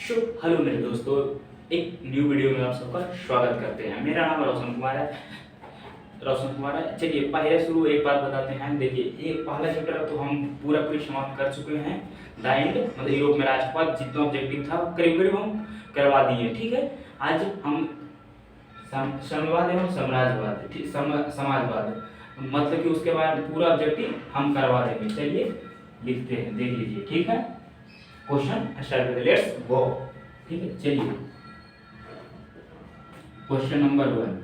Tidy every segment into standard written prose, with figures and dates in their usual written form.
So hello मेरे दोस्तों, एक न्यू वीडियो में आप सबका स्वागत करते हैं। मेरा नाम रोशन कुमार है। चलिए पहले शुरू एक बात बताते हैं। देखिए, ये पहला चैप्टर तो हम पूरा समाप्त कर चुके हैं। द एंड मतलब यूरोप में राष्ट्रवाद, जितना ऑब्जेक्टिव था करीब करीब हम करवा दिए। ठीक है, आज हम साम्यवाद एवं साम्राज्यवाद, समाजवाद, मतलब कि उसके बाद पूरा ऑब्जेक्टिव हम करवा देंगे। चलिए लिखते हैं, देख लीजिए। ठीक है, क्वेश्चन स्टार्ट करते, लेट्स गो। ठीक है, चलिए क्वेश्चन नंबर 1।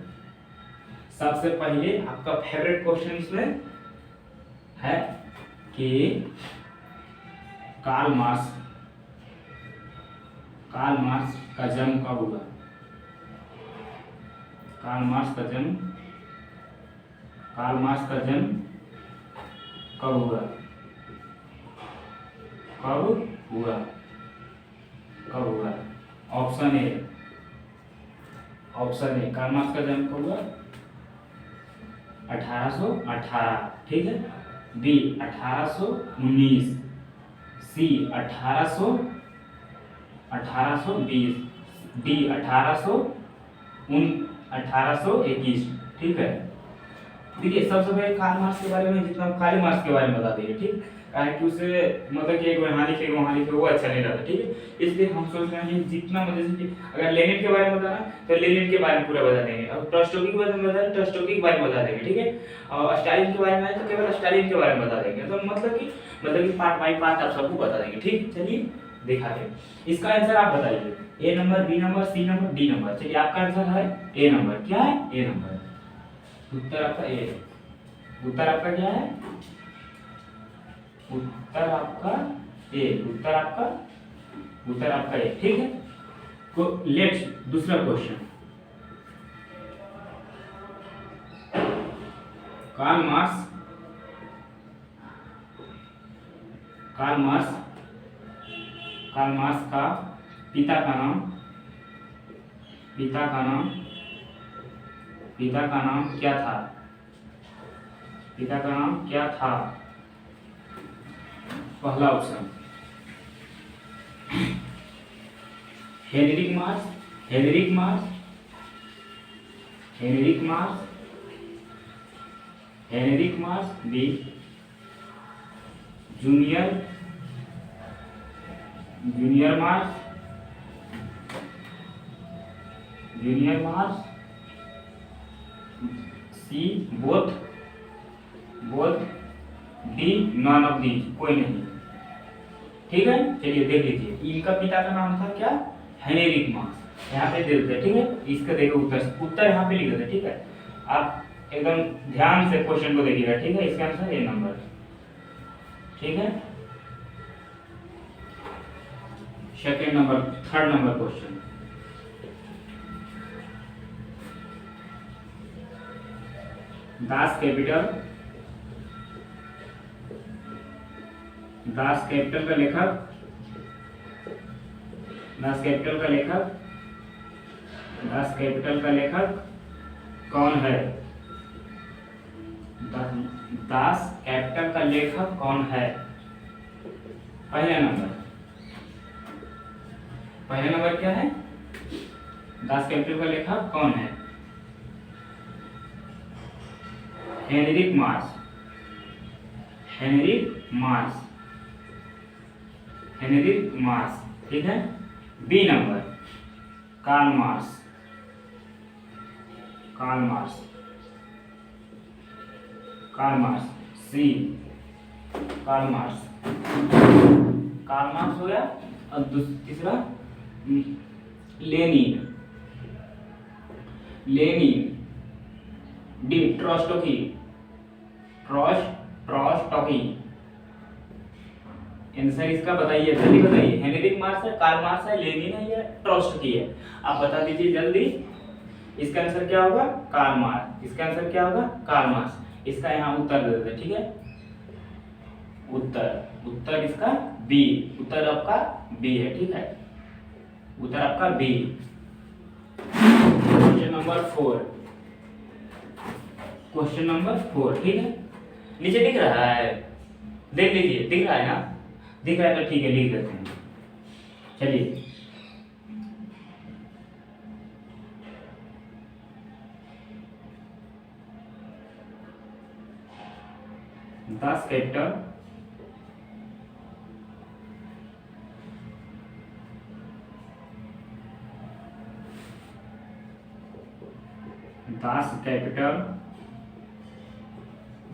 सबसे पहले आपका फेवरेट क्वेश्चन इसमें है कि कार्ल मार्क्स का जन्म कब हुआ? कार्ल मार्क्स का जन्म कब हुआ? ऑप्शन ए कार्ल मार्क्स का जन्म कब हुआ? 1818। ठीक है, बी 1819, सी 1820, डी 1821। ठीक है, देखिए सबसे पहले कार्ल मार्क्स के बारे में, जितना कार्ल मार्क्स के बारे में बता देंगे। ठीक, कारण कि उसे मतलब कि एक वहाँ लिखे वो अच्छा नहीं रहता। ठीक है, इसलिए हम सोच रहे हैं कि जितना मतलब कि अगर लेनिन के बारे में बताना तो लेनिन के बारे में पूरा बता देंगे, और ट्रॉट्स्की के बारे में बताना ट्रॉट्स्की के बारे में बता देंगे। ठीक है, और स्टालिन के बारे में तो केवल स्टालिन के बारे में बता देंगे। तो मतलब कि पार्ट बाई पार्ट आप सबको बता देंगे। ठीक, चलिए दिखाते हैं। इसका आंसर आप बताइए, A number, B number, C number, D number. चलिए आपका आंसर है ए नंबर। क्या है? ए नंबर। उत्तर आपका ए है। उत्तर आपका क्या है? उत्तर आपका ए। उत्तर आपका ए। ठीक है, तो लेट्स दूसरा क्वेश्चन। कार्ल मार्क्स का पिता का नाम क्या था? पहला option Heinrich Marx, b junior Marx, c both, d none of these, कोई नहीं। ठीक है, चलिए देख लीजिए। इनका पिता का नाम था क्या? Heinrich Marx. यहाँ पे दे देते हैं। ठीक है, इसका देखो उत्तर यहाँ पे लिख देते। ठीक है, आप एकदम ध्यान से क्वेश्चन को देखिएगा। ठीक है, इसका आंसर ए नंबर। ठीक है, third number question. Das Kapital का लेखक कौन है? दास कैपिटल का लेखक कौन है? पहला नंबर क्या है? दास कैपिटल का लेखक कौन है? Heinrich Marx. ठीक है, b number Karl Marx. C Karl Marx हो गया। और तीसरा लेनिन। D Trotsky. आंसर इसका बताइए, जल्दी बताइए। हेनरिक मार्क्स है, कार्ल मार्क्स है, लेनिन है या ट्रॉट्स्की है? आप बता दीजिए जल्दी। इसका आंसर क्या होगा? Karl Marx. इसका यहाँ उत्तर दे देते। ठीक है, उत्तर इसका बी। उत्तर आपका बी है। ठीक है, उत्तर आपका बी। Question number 4। ठीक है, नीचे दिख रहा है, देख लीजिए। दिख रहा है ना? दिख रहा है तो ठीक है, लिख देते हैं। चलिए Das Kapital Das Kapital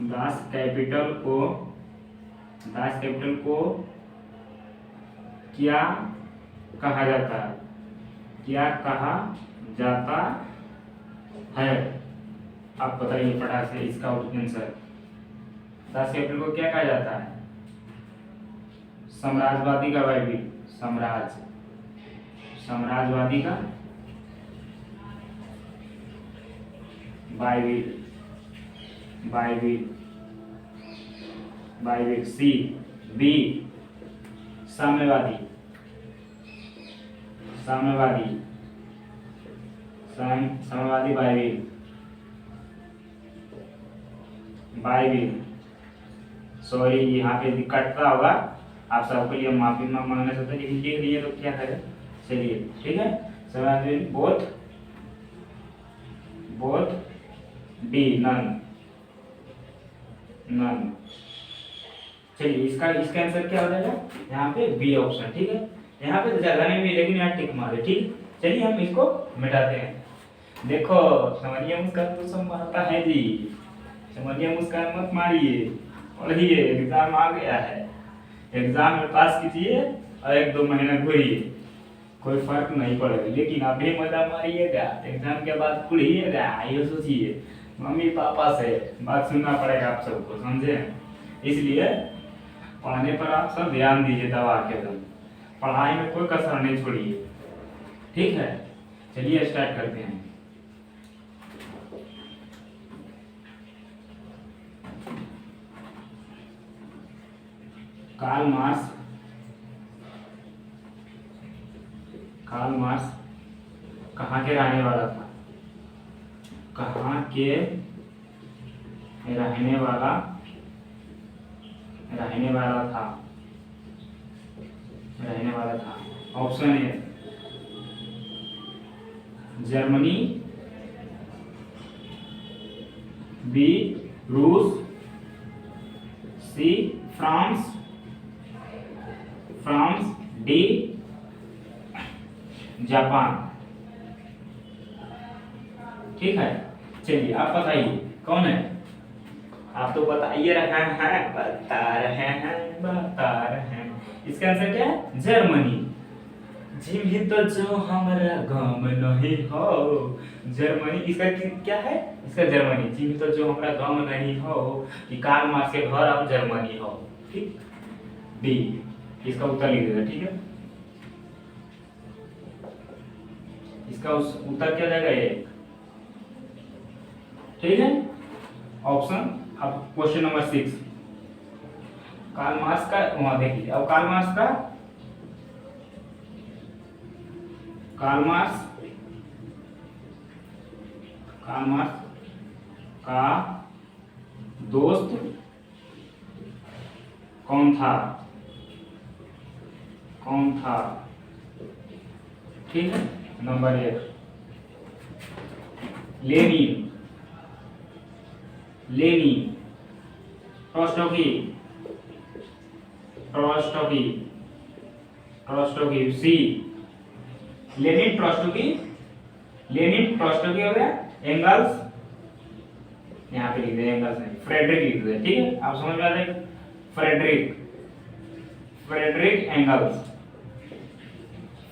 Das Kapital को दास कैपिटल को क्या कहा जाता है? क्या कहा जाता है? आप बताइए फटाक से इसका आंसर। दास कैपिटल को क्या कहा जाता है? साम्राज्यवादी का बाइबिल, साम्राज्यवादी का बाइबिल, सी। बी साम्यवादी, साम्यवादी बाइबिल। सॉरी यहाँ पे कटता होगा, आप सबके लिए माफी मांगना चाहते हैं, लेकिन लिख दिए तो क्या करें। चलिए ठीक है, साम्यवादी बोथ डी नन। चलिए इसका आंसर क्या हो जाएगा? यहाँ पे बी ऑप्शन। ठीक है, यहाँ पे जगह नहीं मिलेगी, यहाँ टिक मारे। ठीक, चलिए हम इसको मिटाते हैं। देखो समझिए, मुस्कान तो सब मारता है जी, समझिए मुस्कान मत मारिए। पढ़िए, एग्जाम आ गया है, एग्जाम में पास कीजिए और 1-2 महीना घूरिए, कोई फर्क नहीं पड़ेगा। लेकिन अभी मजा मारिएगा, एग्जाम के बाद कुड़िएगा, ये सोचिए मम्मी पापा से बात सुनना पड़ेगा आप सबको, समझे? इसलिए पढ़ने पर आप सब ध्यान दीजिए, दवा के दम, पढ़ाई में कोई कसर नहीं छोड़िए। ठीक है, चलिए स्टार्ट करते हैं। कार्ल मार्क्स कहाँ के रहने वाला था? कहाँ के रहने वाला था? ऑप्शन ए जर्मनी, बी रूस, सी फ्रांस, डी जापान। ठीक है, चलिए आप बताइए कौन है? आप तो बताइए रहे हैं, बता रहे हैं। इसका आंसर क्या है? जर्मनी। जिम्ही तो जो हमारा गम नहीं हो, जर्मनी। इसका क्या है? इसका जर्मनी। जिम्ही तो जो हमारा गम नहीं हो, कि कार्ल मार्क्स के घर अब जर्मनी हो। ठीक, बी इसका उत्तर लिख देगा। ठीक है, इसका उत्तर क्या जाएगा? ये ठीक है, ऑप्शन। अब क्वेश्चन नंबर 6, कार्ल मार्क्स का वहां देखिए। अब कार्ल मार्क्स का दोस्त कौन था? ठीक है, नंबर 1 लेनिन, ट्रोट्स्की, सी लेनिन ट्रोट्स्की हो गया। एंगल्स यहाँ पे लिख दे, एंगल्स नहीं, फ्रेडरिक लिख दे। ठीक है, आप समझ में आ जाएगा।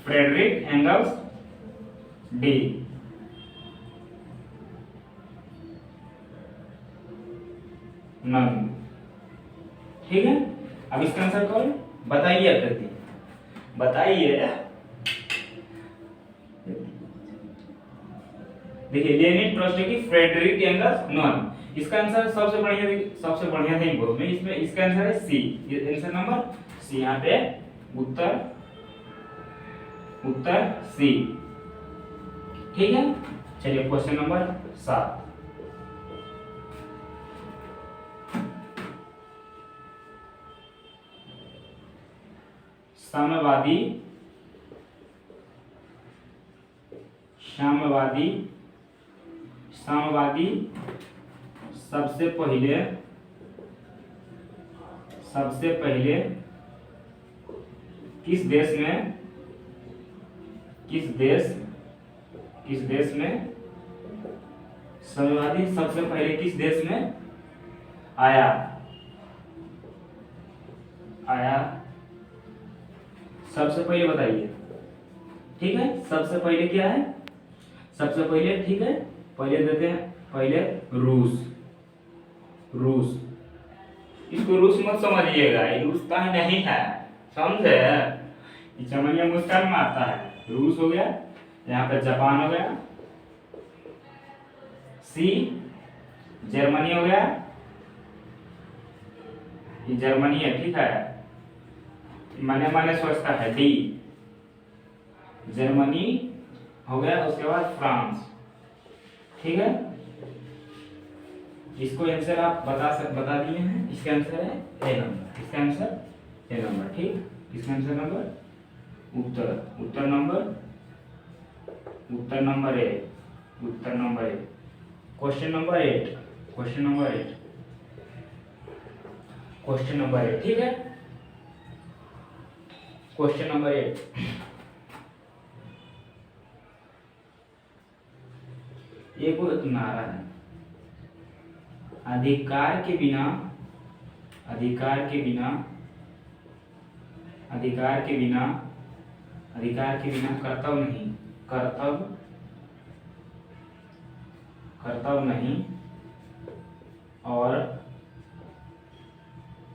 Friedrich Engels, d. नन। ठीक है, अब इसका आंसर कौन बताइए? अकृति बताइए। देखिए, लेनिन ट्रोट्स्की, फ्रेडरिक एंगल्स, नन। इसका आंसर सबसे बढ़िया नहीं बोल में, इसमें इसका आंसर है सी। आंसर नंबर सी, यहाँ पे उत्तर सी। ठीक है, चलिए क्वेश्चन नंबर 7, साम्यवादी सबसे पहले सबसे पहले किस देश में साम्यवादी सबसे पहले किस देश में आया सबसे पहले बताइए। ठीक है, सबसे पहले क्या है, सबसे पहले, ठीक है, पहले देते हैं, पहले रूस। इसको रूस मत समझिएगा, ये रूस का नहीं है, समझे, ये चमनिया मुस्कान में आता है। रूस हो गया, यहाँ पे जापान हो गया, सी जर्मनी हो गया, ये जर्मनी है, ठीक है, माने सोचता है, डी जर्मनी हो गया, उसके बाद फ्रांस। ठीक है, इसको आंसर आप बता दिए हैं। इसका आंसर है ए नंबर, इसका आंसर ए नंबर। ठीक, इसका answer number Uttar number A. Question number 8। ठीक है, क्वेश्चन नंबर 8, एक नारा है, अधिकार के बिना कर्तव्य नहीं, और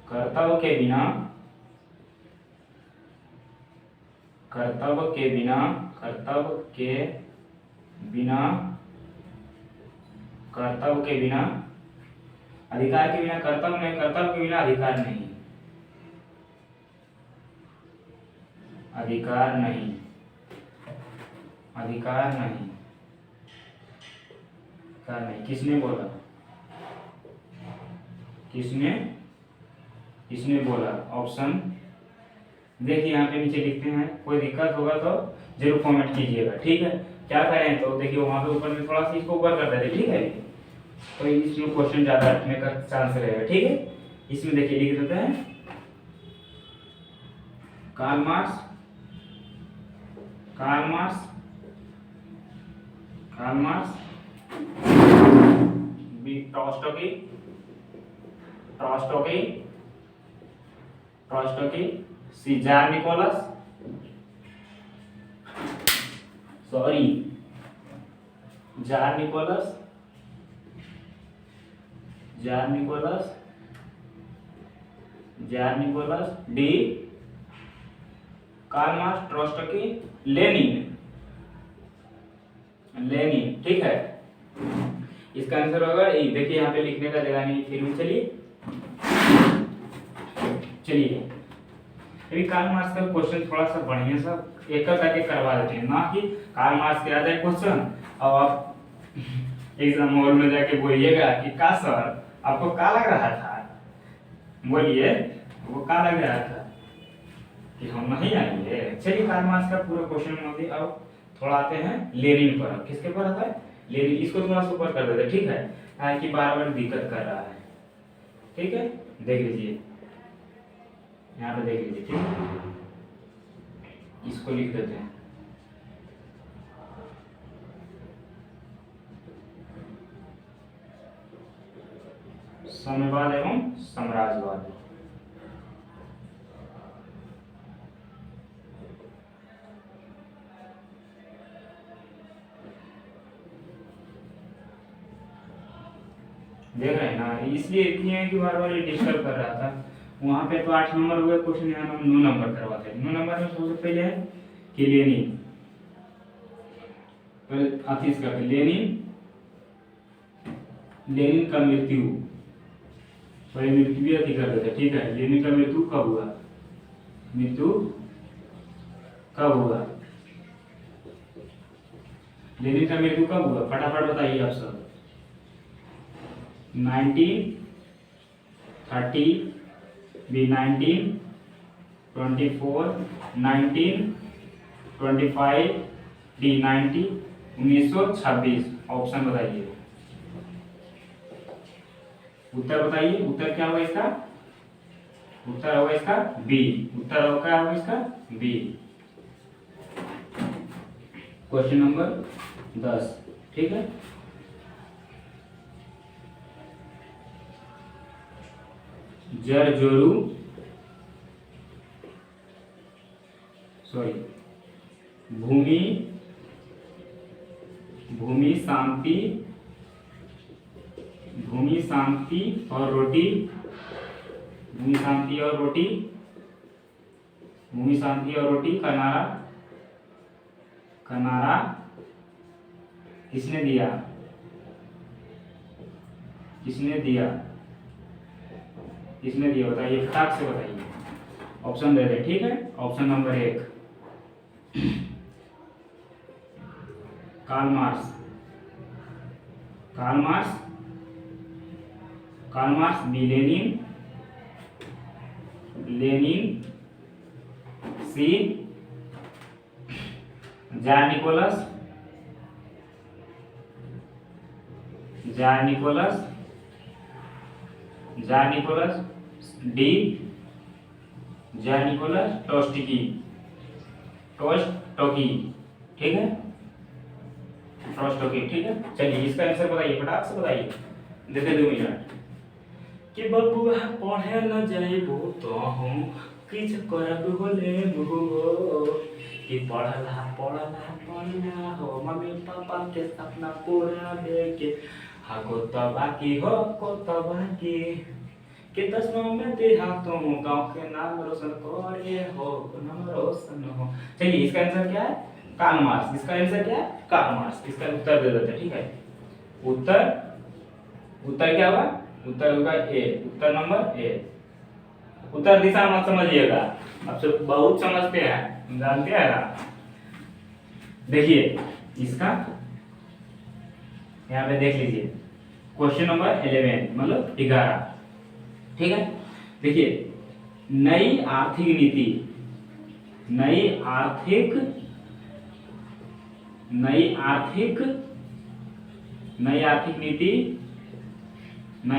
कर्तव्य के बिना अधिकार के बिना कर्तव्य नहीं, कर्तव्य के बिना अधिकार नहीं। किसने बोला? ऑप्शन देखिए यहाँ पे नीचे लिखते हैं, कोई दिक्कत होगा तो जरूर कमेंट कीजिएगा। ठीक है, क्या करें तो देखिए वहाँ पे ऊपर में थोड़ा सा इसको ऊपर कर देते, ठीक है, तो इसमें क्वेश्चन ज्यादा रखने का चांस रहेगा। ठीक है, इसमें देखिए लिख देते हैं, Karl Marx, B Trotsky, C Tsar Nicholas, D Karl Marx, Trotsky, Lenin. ठीक है, इसका आंसर होगा ए। देखिए यहाँ पे लिखने का जगह नहीं, फिर भी चलिए अभी कार्ल मार्क्स का क्वेश्चन थोड़ा सा बढ़िया सा एक करके करवा देते हैं, ना कि कार्ल मार्क्स के आ जाए क्वेश्चन और आप एग्जाम हॉल में जाके बोलिएगा कि का सर आपको क्या लग रहा था, बोलिए वो क्या लग रहा था कि हम नहीं आएंगे। चलिए कार्ल मार्क्स का पूरा क्वेश्चन होगी। अब थोड़ा आते हैं लेनिन पर। किसके पर आता है? लेनिन। इसको थोड़ा सा ऊपर कर देते हैं, ठीक है, कि बार-बार दिक्कत कर रहा है। ठीक है, देख लीजिए यहाँ पे, देख लीजिए, ठीक है, इसको लिख देते हैं, साम्यवाद एवं साम्राज्यवाद। देख रहे हैं ना, इसलिए इतनी है कि बार बार ये डिस्टर्ब कर रहा था। वहां पे तो 8 नंबर हो गए क्वेश्चन, यहाँ हम 9 नंबर करवाते हैं। 9 नंबर में सबसे पहले है कि लेनिन, पहले आतिश करते लेनिन का मृत्यु, पहले मृत्यु भी अति कर देते। ठीक है, लेनिन का मृत्यु कब हुआ? लेनिन का मृत्यु कब हुआ? फटाफट बताइए आप सब। 1930, बी 1924, 1925, डी 1926। ऑप्शन बताइए, उत्तर बताइए, उत्तर क्या होगा इसका? उत्तर होगा इसका बी, उत्तर होगा इसका बी। क्वेश्चन नंबर 10, ठीक है। जरजोरू सॉरी भूमि भूमि शांति और रोटी, भूमि शांति और रोटी, भूमि शांति और रोटी का नारा किसने दिया, बताइए, फटाक से बताइए। ऑप्शन दे दे, ठीक है। Option number 1 Karl Marx, B Lenin, C Tsar Nicholas, D Tsar Nicholas Trotsky, ठीक है, टोस्टकी, ठीक है। चलिए इसका आंसर बताइए, फटाक से बताइए, देते 2 मिनट। कि बबुआ पढ़े न जाइबो तो हम किछ करब होले मुगो, कि पढ़ला हो मम्मी पापा के सपना पूरा देके, हाको तो बाकी हो को तो बाकी, कि 10 में देहातों गाँव के नाम रोशन करे हो, नाम रोशन हो। चलिए इसका आंसर क्या है, कार्ल मार्क्स। इसका आंसर क्या है, कार्ल मार्क्स। इसका उत्तर दे देते हैं, ठीक है। उत्तर क्या होगा, उत्तर होगा ए, उत्तर नंबर ए। उत्तर दिशा मत समझिएगा, आपसे बहुत समझते हैं, जानते हैं ना। देखिए इसका यहाँ पे देख लीजिए, क्वेश्चन नंबर 11 मतलब 11, ठीक है। देखिए नई आर्थिक नीति, नई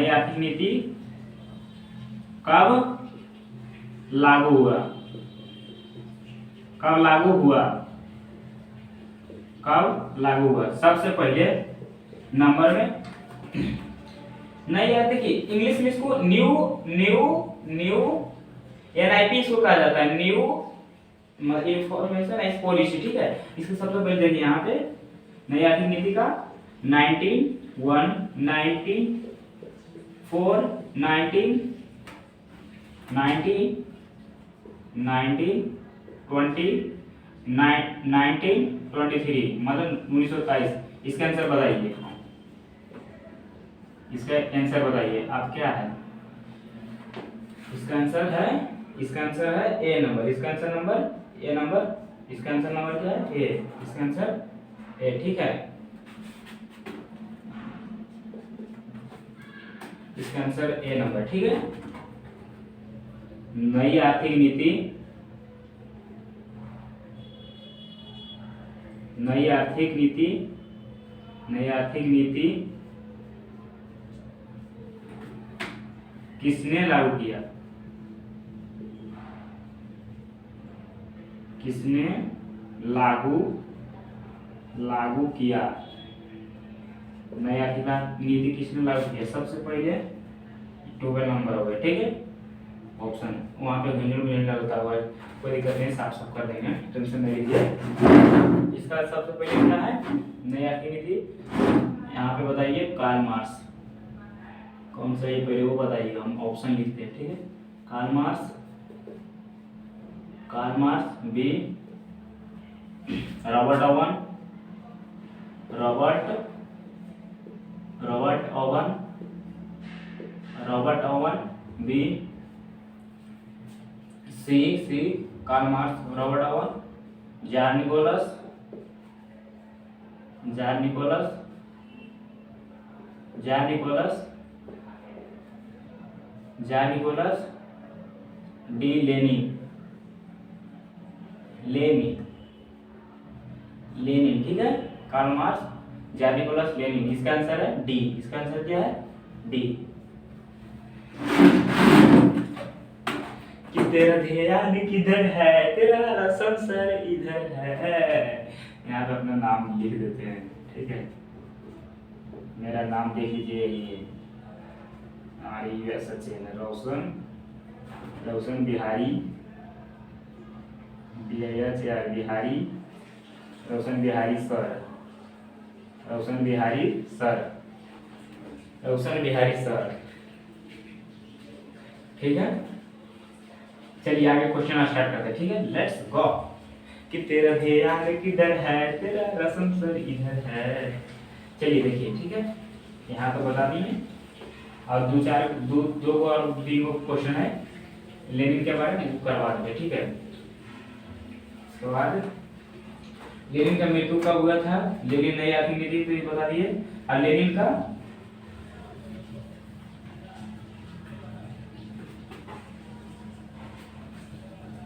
आर्थिक नीति कब लागू हुआ, सबसे पहले नंबर में नई आर्थिक, देखिए इंग्लिश में इसको न्यू NIP इसको कहा जाता है, न्यू इंफॉर्मेशन एज पॉलिसी, ठीक है। इसको सबसे पहले देखिए यहाँ पे नई आर्थिक नीति का 1901, 1904, 1923 मतलब 1923। इसका आंसर बताइए, आप क्या है। इसका आंसर है ए नंबर। इसका आंसर नंबर क्या है, ए। इसका आंसर ए, ठीक है। इसका आंसर ए नंबर, ठीक है। नई आर्थिक नीति किसने लागू किया, नई आर्थिक नीति किसने लागू किया। सबसे पहले 12 नंबर हो गया, ठीक है। ऑप्शन वहाँ पे घंटे लगता हुआ है, कोई दिक्कत नहीं, साफ कर देंगे, टेंशन नहीं लीजिए। इसका सबसे पहले क्या है, नई आर्थिक नीति, यहाँ पे बताइए कार्ल मार्क्स। कौन सा ये पहले वो बताइएगा, हम ऑप्शन लिखते हैं, ठीक है। Karl Marx, b Robert Owen, b c Karl Marx, Robert Owen, tsar Nicholas, d Lenin, ठीक है। Karl Marx, tsar Nicholas, Lenin. इसका आंसर है डी। इसका आंसर क्या है, डी। तेरा ध्यान किधर है, तेरा संसार इधर है। यहाँ पे अपना नाम लिख देते हैं, ठीक है। मेरा नाम देख लीजिए, ये सचिन रोशन बिहारी, बिहारी, रोशन Bihari sir, Roshan Bihari sir, Roshan Bihari sir, ठीक है। चलिए आगे क्वेश्चन स्टार्ट करते हैं, ठीक है। Let's go. कि तेरा ध्यान किधर है, तेरा रसम सर इधर है। चलिए देखिए, ठीक है, यहाँ तो बता दिए, और दो और तीन क्वेश्चन है लेनिन के बारे में, करवा देंगे, ठीक है। उसके बाद लेनिन का मृत्यु कब हुआ था, लेनिन नहीं आती थी तो ये बता दिए। और लेनिन का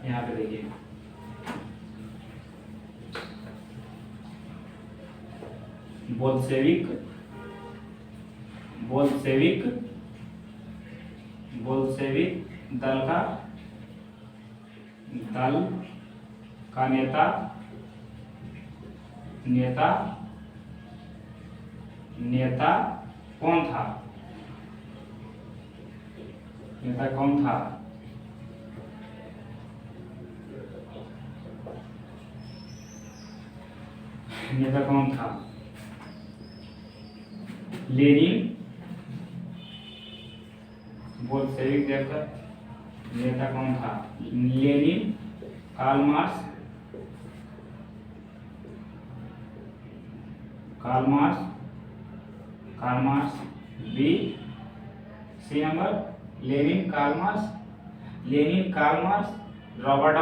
यहाँ पे देखिए, बोल्शेविक दल का नेता कौन था, नेता कौन था? नेता कौन था? लेनिन, बोल्शेविक दल का नेता कौन था? Lenin, Karl Marx, b, c number, Lenin, Karl Marx, Robert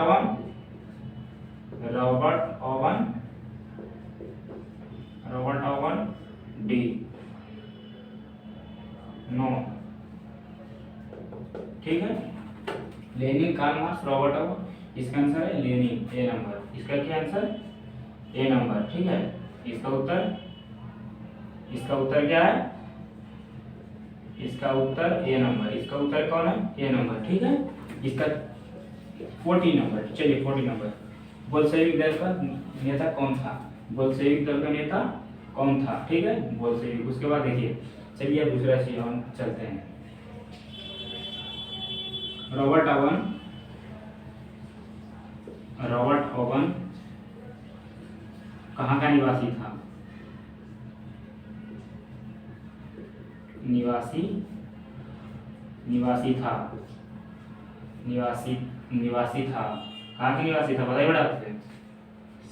Owen, d, no, ठीक है। Lenin, Karl Marx, Robert Owen, इसका आंसर है लेनिन, ए नंबर। इसका क्या आंसर? ए नंबर, ठीक है। इसका उत्तर क्या है? इसका उत्तर ए नंबर। इसका उत्तर कौन है? ए नंबर, ठीक है। इसका 14 नंबर। चलिए 14 नंबर, बोल्शेविक दल का नेता कौन था? बोल्शेविक दल का नेता कौन था, ठीक है, बोल्शेविक। उसके बाद देखिए, चलिए दूसरा चीज हम चलते हैं। रॉबर्ट ओवन कहाँ का निवासी था? निवासी था। कहाँ का निवासी था, बताइए बेटा आपसे।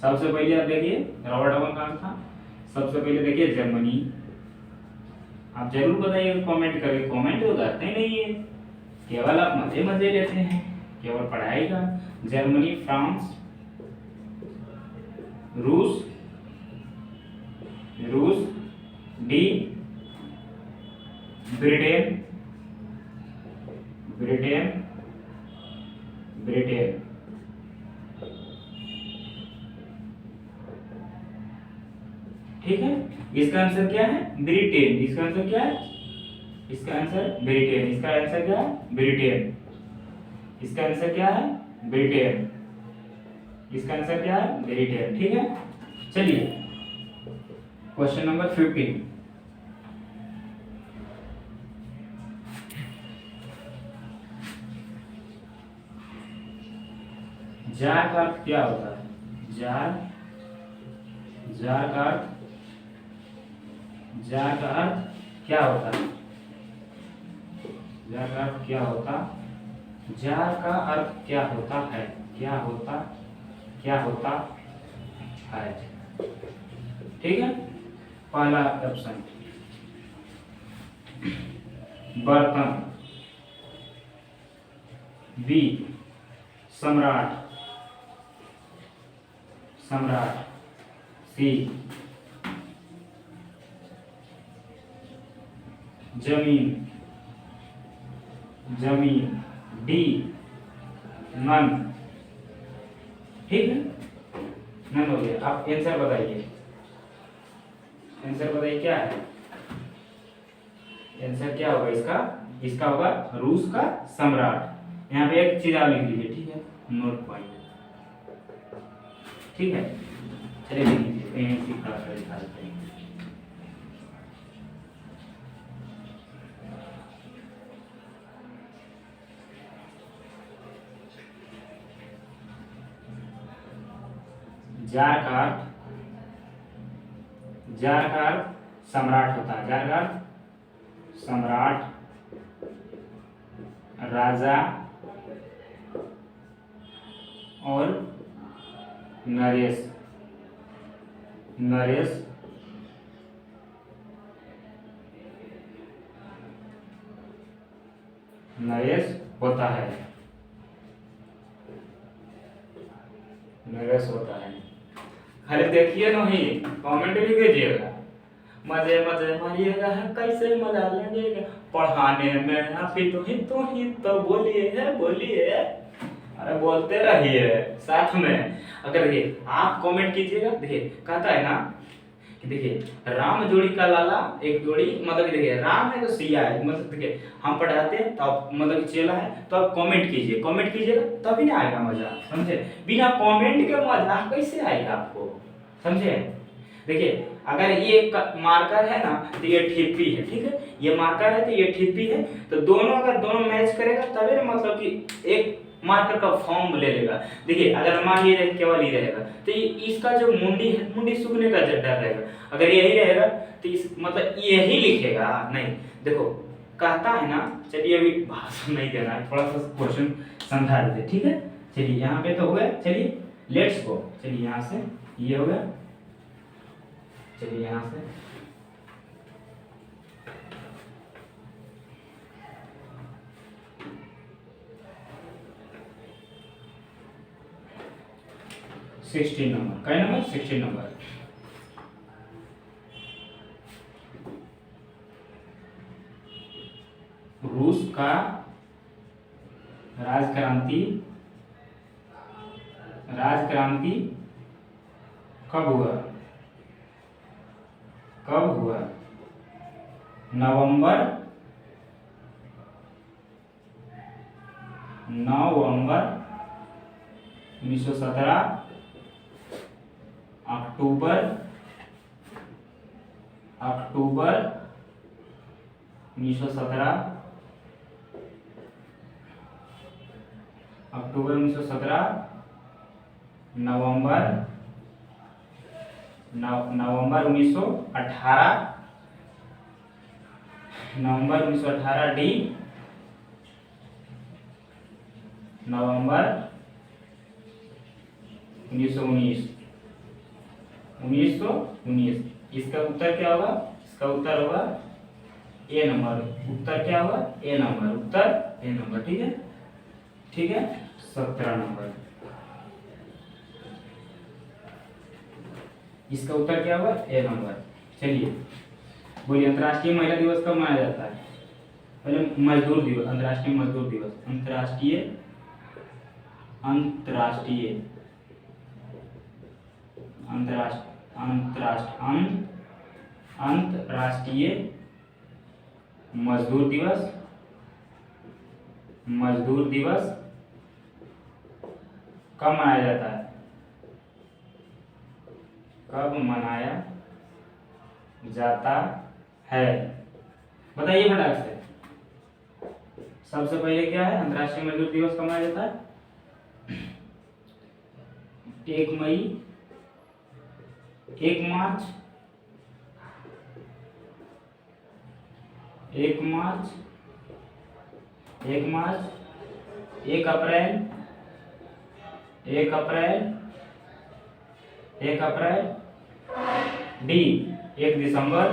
सबसे पहले आप देखिए रॉबर्ट ओवन कहाँ था। सबसे पहले देखिए जर्मनी। आप जरूर बताइए, कमेंट करके। कमेंट तो करते ही नहीं है, केवल आप मजे लेते हैं, केवल पढ़ाई का। जर्मनी, फ्रांस, रूस, डी, ब्रिटेन, ठीक है। इसका आंसर क्या है? ब्रिटेन। इसका आंसर क्या है? इसका आंसर ब्रिटेन। इसका आंसर क्या है? ब्रिटेन। इसका आंसर क्या है? ब्रिटेन। इसका आंसर क्या है? ब्रिटेन, ठीक है। चलिए क्वेश्चन नंबर 15। जार का अर्थ क्या होता है? जार का अर्थ क्या होता है? जार का अर्थ क्या होता? जार का अर्थ क्या होता है? क्या होता है, ठीक है। पहला ऑप्शन बर्तन, बी सम्राट, सी जमीन, डी नन, ठीक है। नन हो गया। आप आंसर बताइए। आंसर बताइए क्या है? आंसर क्या होगा इसका? इसका होगा रूस का सम्राट। यहाँ पे एक चीज आप लिख लीजिए, ठीक है, नोट पॉइंट, ठीक है। चलिए लिख लीजिए, यहीं से क्लास का दिखा देते हैं। जार का सम्राट होता है, जार का सम्राट, राजा और नरेश होता है, नरेश होता है। खाली देखिए नहीं, कमेंट भी कीजिएगा, मजे मजे मारिएगा, कैसे मजा लगेगा पढ़ाने में, अभी तो ही तो बोलिए अरे बोलते रहिए साथ में। अगर देखिए आप कमेंट कीजिएगा, देखिए कहता है ना कि देखिए राम जोड़ी का लाला एक जोड़ी, मतलब कि देखिए राम है तो सिया है, मतलब देखिए हम पढ़ाते हैं तो आप मतलब चेला है तो आप कमेंट कीजिएगा तभी ना आएगा मजा, समझे। बिना कमेंट के मजा कैसे आएगा आपको, समझे। देखिए अगर ये मार्कर है ना तो ये ठिप्पी है, ठीक है, ये मार्कर है तो ये ठिप्पी है, तो दोनों मैच करेगा तभी ना, मतलब कि एक मार्कर का फॉर्म ले लेगा। देखिए अगर मान लीजिए केवल ही रहेगा तो इसका जो मुंडी है, मुंडी सूखने का डर रहेगा। अगर यही रहेगा तो इस मतलब यही लिखेगा नहीं। देखो कहता है ना, चलिए अभी भाषण नहीं देना है, थोड़ा सा क्वेश्चन समझा देते, ठीक है। चलिए यहाँ पे तो हो गया, चलिए लेट्स गो। चलिए यहाँ से ये हो गया, चलिए यहाँ से सिक्सटीन नंबर, क्या नंबर 16 नंबर। रूस का राजक्रांति कब हुआ? नवंबर 1917, अक्टूबर 1917, अक्टूबर 1917, नवंबर 1918, नवंबर 1918 डी, नवंबर 1919। इसका उत्तर क्या होगा? इसका उत्तर होगा ए नंबर। उत्तर क्या होगा? ए नंबर, उत्तर ए नंबर, ठीक है, ठीक है। 17 नंबर, इसका उत्तर क्या होगा? ए नंबर। चलिए बोलिए, अंतर्राष्ट्रीय महिला दिवस कब मनाया जाता है? पहले मजदूर दिवस, अंतर्राष्ट्रीय मजदूर दिवस, अंतर्राष्ट्रीय मजदूर दिवस कब मनाया जाता है? कब मनाया जाता है? बताइए फटाक से। सबसे पहले क्या है? अंतर्राष्ट्रीय मजदूर दिवस कब मनाया जाता है? 1 मई, 1 मार्च, 1 अप्रैल, 1 अप्रैल, डी 1 दिसंबर,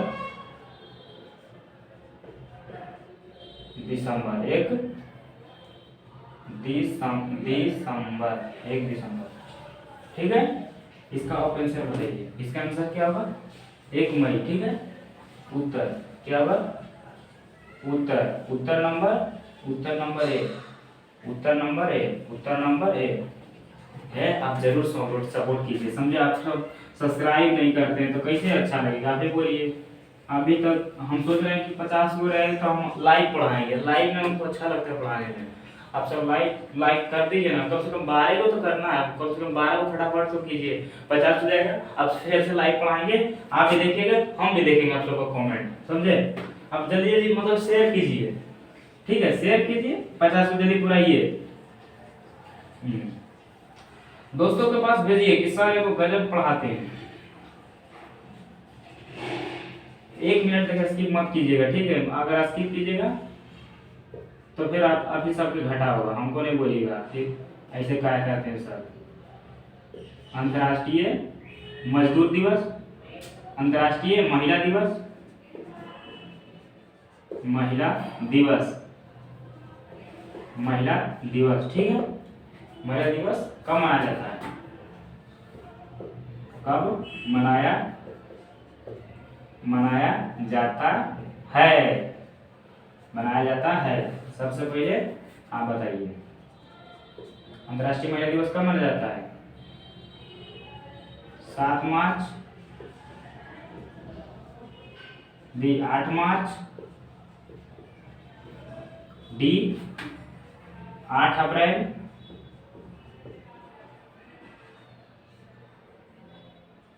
1 दिसंबर, ठीक है। इसका ऑप्शन आंसर बताइए। इसका आंसर क्या होगा? 1 मई, ठीक है। उत्तर क्या होगा? उत्तर नंबर ए है। आप जरूर सपोर्ट कीजिए, समझे। आप सब सब्सक्राइब नहीं करते हैं तो कैसे अच्छा लगेगा? आप ही बोलिए। अभी तक हम सोच रहे हैं कि 50 गो रहे तो हम लाइव पढ़ाएंगे, लाइव में हमको अच्छा लगता है पढ़ाने में। आप सब लाइक कर दीजिए ना, कम से कम 12 को तो करना है, कम से कम 12 को फटाफट तो कीजिए, 50 हो जाएगा। अब फिर से लाइव पढ़ाएंगे, आप भी देखिएगा, हम भी देखेंगे आप लोगों का कमेंट, समझे। अब जल्दी जल्दी मतलब शेयर कीजिए, ठीक है, शेयर कीजिए, 50 को जल्दी पुराइए। दोस्तों के पास भेजिए कि सर वो गजब पढ़ाते हैं। 1 मिनट तक स्किप मत कीजिएगा, ठीक है। अगर स्किप कीजिएगा तो फिर आप ही सबके घाटा होगा, हमको नहीं बोलिएगा कि ऐसे क्या कहते हैं सर। अंतर्राष्ट्रीय मजदूर दिवस, अंतर्राष्ट्रीय महिला दिवस, महिला दिवस, महिला दिवस, ठीक है। महिला दिवस कब मनाया जाता है, कब मनाया जाता है, मनाया जाता है। सबसे पहले आप बताइए अंतर्राष्ट्रीय महिला दिवस कब मनाया जाता है? 7 मार्च, बी 8 मार्च, डी 8 अप्रैल,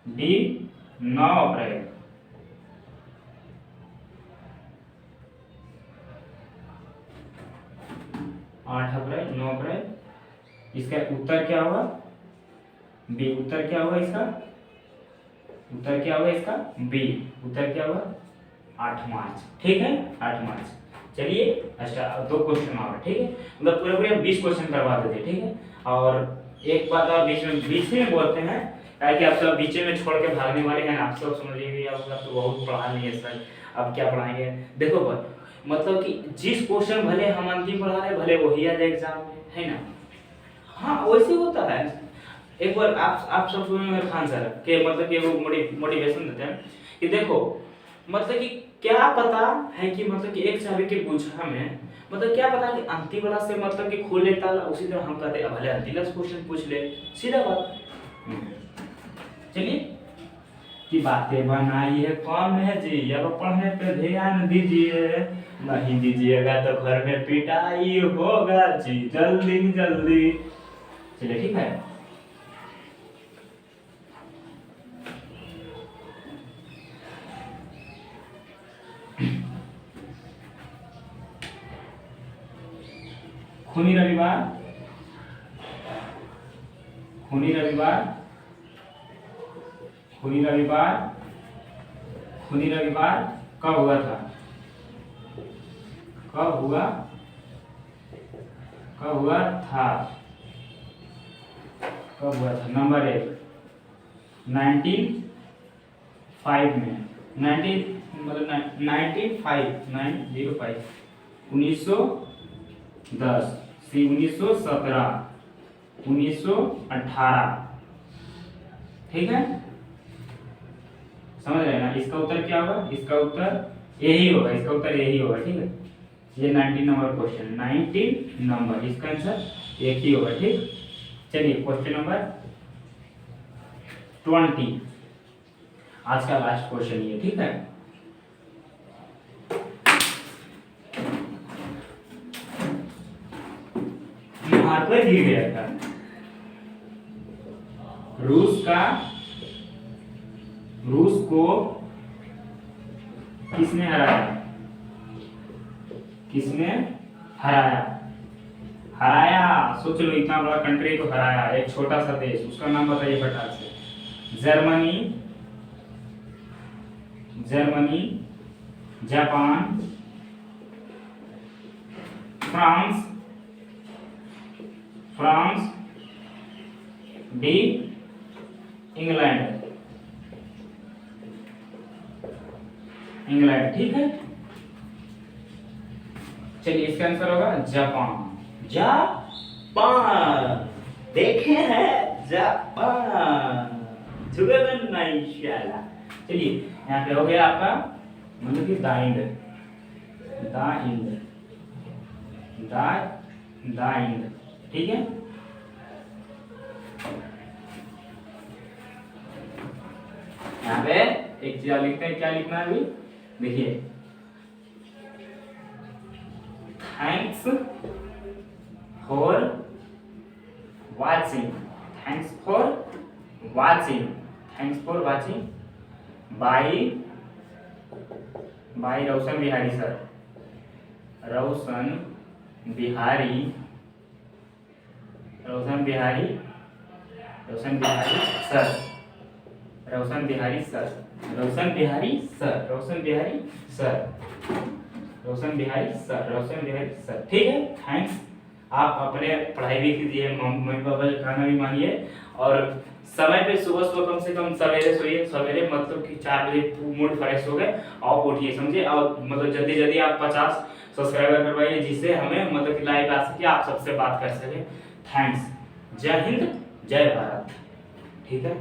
डी 9 अप्रैल। आठ अप्रैल, 9 अप्रैल। इसका उत्तर क्या होगा? बी। उत्तर क्या होगा इसका? उत्तर क्या होगा इसका? बी। उत्तर क्या होगा? 8 मार्च, ठीक है, 8 मार्च। चलिए अच्छा, 2 क्वेश्चन और, ठीक है, मतलब पूरे पूरे 20 क्वेश्चन करवा देते, ठीक है। और एक बात आप बीच में बोलते हैं, ताकि आप सब बीच में छोड़ के भागने वाले हैं, आप सब समझिए आप तो बहुत पढ़ा नहीं है सर, अब क्या पढ़ाएंगे। देखो पर मतलब कि जिस क्वेश्चन भले हम अंतिम पढ़ा रहे भले वही आ जाए एग्जाम में, है ना। हाँ वैसे होता है। एक बार आप सब सुने हैं खान सर के, मतलब कि वो मोटिवेशन देते हैं कि देखो मतलब कि क्या पता है कि मतलब कि एक चाबी के गुच्छा में मतलब क्या पता कि अंतिम वाला से मतलब कि खोले ताला, उसी तरह हम कहते हैं भले अंतिम वाला क्वेश्चन पूछ ले, सीधा बात। चलिए की बातें बनाई है कौन है जी, अब पढ़ने पे ध्यान दीजिए, नहीं दीजिएगा तो घर में पिटाई होगा जी, जल्दी जल्दी। चलिए ठीक है। खूनी रविवार, खूनी रविवार, खूनी रविवार, खूनी रविवार कब हुआ था? कब हुआ? कब हुआ था? कब हुआ था? नंबर 1 1905 में, 1905 1910 सी 1917 1918, ठीक है, समझ रहे हैं ना। इसका उत्तर क्या होगा? इसका उत्तर यही होगा, इसका उत्तर यही होगा, ठीक है। ये 19 नंबर क्वेश्चन, 19 नंबर, इसका आंसर एक ही होगा, ठीक। चलिए क्वेश्चन नंबर 20, आज का लास्ट क्वेश्चन ये, ठीक है। मार्कर गिर गया था। रूस को किसने हराया? किसने हराया? हराया, सोच लो, इतना बड़ा कंट्री को हराया, एक छोटा सा देश, उसका नाम बताइए फटाक से। Germany, Germany, Japan, France, France, D England, England, ठीक है। चलिए इसका आंसर होगा जापान। जापान, देखे हैं जापान, छुएगा नहीं शाला। चलिए यहाँ पे हो गया आपका मतलब कि दाइंड, दाइंड, दाइंड, ठीक है। यहाँ पे एक चीज लिखते हैं, क्या लिखना है अभी देखिए, thanks for watching, thanks for watching, thanks for watching by Roshan Bihari sir, Roshan Bihari sir, Roshan Bihari sir, Roshan Bihari sir, Roshan Bihari sir, Roshan Bihari sir, ठीक है। थैंक्स। आप अपने पढ़ाई भी कीजिए, मम्मी पापा का खाना भी मानिए, और समय पे सुबह सुबह कम से कम सवेरे सोइए, सवेरे मतलब कि 4 बजे मूड फ्रेश हो गए और उठिए, समझे, और मतलब जल्दी जल्दी आप 50 सब्सक्राइबर करवाइए, जिससे हमें मतलब कि लाइव आ सके, आप सबसे बात कर सके। थैंक्स। जय हिंद, जय भारत, ठीक है।